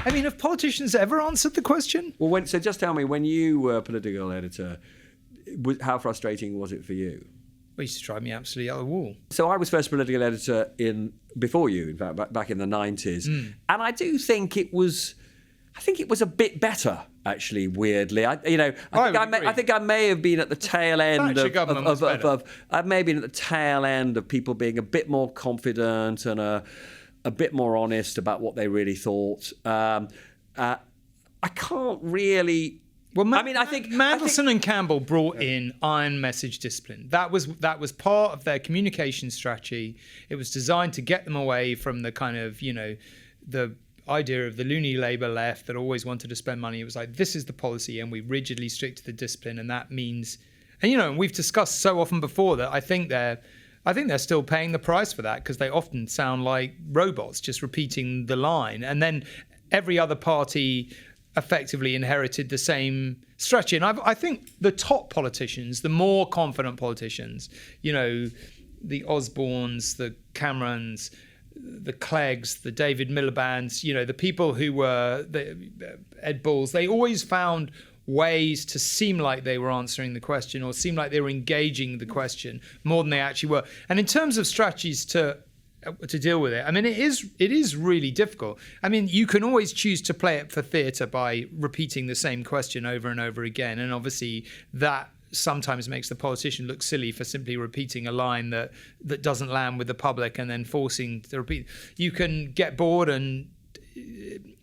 I mean, have politicians ever answered the question? Well, so just tell me, when you were political editor, how frustrating was it for you? Well, it used to drive me absolutely out of the wall. So I was first political editor before you, in fact, back in the 90s. And I do think it was a bit better, actually, weirdly. I think I may have been at the tail end I may have been at the tail end of people being a bit more confident and a bit more honest about what they really thought. I can't really... Well, I think Mandelson and Campbell brought in iron message discipline. That was part of their communication strategy. It was designed to get them away from the kind of, the idea of the loony Labour left that always wanted to spend money. It was like, this is the policy, and we rigidly stick to the discipline, and that means, and we've discussed so often before that I think they're still paying the price for that, because they often sound like robots just repeating the line, and then every other party effectively inherited the same strategy. And I think the top politicians, the more confident politicians, the Osbornes, the Camerons, the Cleggs, the David Miliband's, the people who were the Ed Balls, they always found ways to seem like they were answering the question or seem like they were engaging the question more than they actually were. And in terms of strategies to deal with it, I mean, it is really difficult. I mean, you can always choose to play it for theatre by repeating the same question over and over again, and obviously that sometimes makes the politician look silly for simply repeating a line that doesn't land with the public and then forcing to repeat. You can get bored and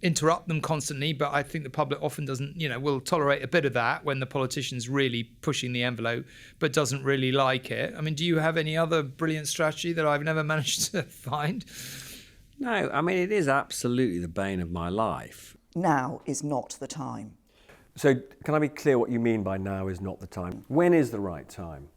interrupt them constantly, but I think the public often doesn't, will tolerate a bit of that when the politician's really pushing the envelope but doesn't really like it. I mean, do you have any other brilliant strategy that I've never managed to find? No, I mean, it is absolutely the bane of my life. Now is not the time. So can I be clear what you mean by now is not the time? When is the right time?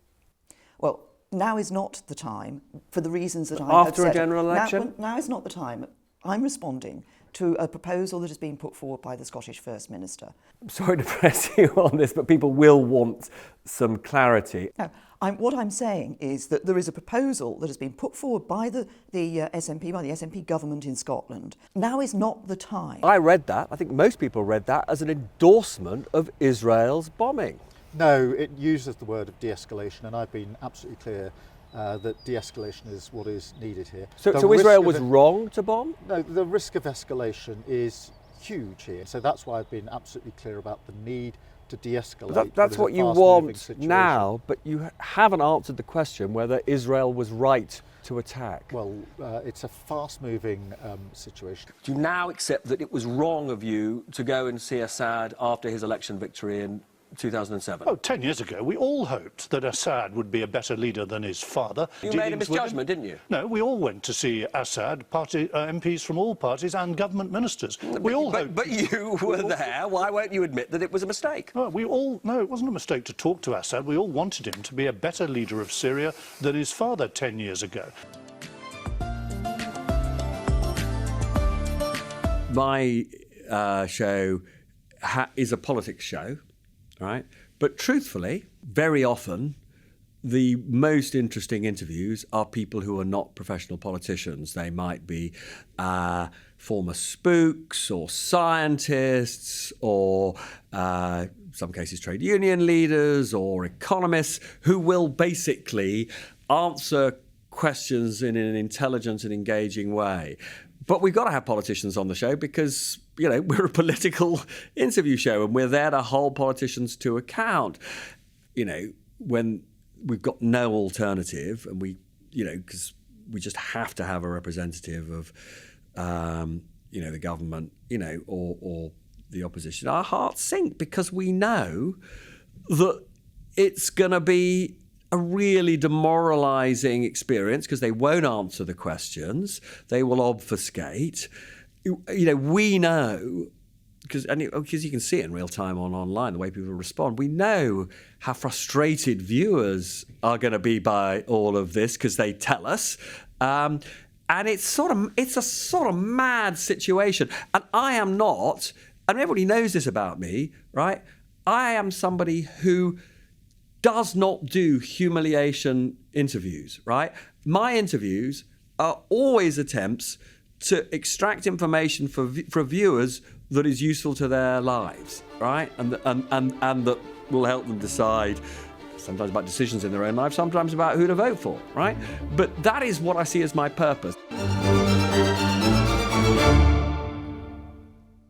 Well, now is not the time for the reasons that I have said. After a general election? Now is not the time. I'm responding to a proposal that has been put forward by the Scottish First Minister. I'm sorry to press you on this, but people will want some clarity. No, what I'm saying is that there is a proposal that has been put forward by the SNP government in Scotland. Now is not the time. I read that. I think most people read that as an endorsement of Israel's bombing. No, it uses the word of de-escalation, and I've been absolutely clear that de-escalation is what is needed here. So Israel was wrong to bomb? No, the risk of escalation is huge here. So that's why I've been absolutely clear about the need to de-escalate. That's what you want now, but you haven't answered the question whether Israel was right to attack. Well, it's a fast-moving situation. Do you now accept that it was wrong of you to go and see Assad after his election victory in 2007? Oh, 10 years ago, we all hoped that Assad would be a better leader than his father. You made a misjudgment, didn't you? No, we all went to see Assad, MPs from all parties and government ministers. We all hoped... But you were there. Why won't you admit that it was a mistake? No, it wasn't a mistake to talk to Assad. We all wanted him to be a better leader of Syria than his father 10 years ago. My show is a politics show. Right? But truthfully, very often, the most interesting interviews are people who are not professional politicians. They might be former spooks or scientists or, some cases, trade union leaders or economists who will basically answer questions in an intelligent and engaging way. But we've got to have politicians on the show because, we're a political interview show and we're there to hold politicians to account. When we've got no alternative and because we just have to have a representative of, the government, or the opposition, our hearts sink because we know that it's going to be a really demoralising experience because they won't answer the questions. They will obfuscate. We know, because you can see it in real time online, the way people respond. We know how frustrated viewers are going to be by all of this because they tell us. And it's a sort of mad situation. And I am not, and everybody knows this about me, right? I am somebody who does not do humiliation interviews, right? My interviews are always attempts to extract information for viewers that is useful to their lives, right? And that will help them decide sometimes about decisions in their own life, sometimes about who to vote for, right? But that is what I see as my purpose.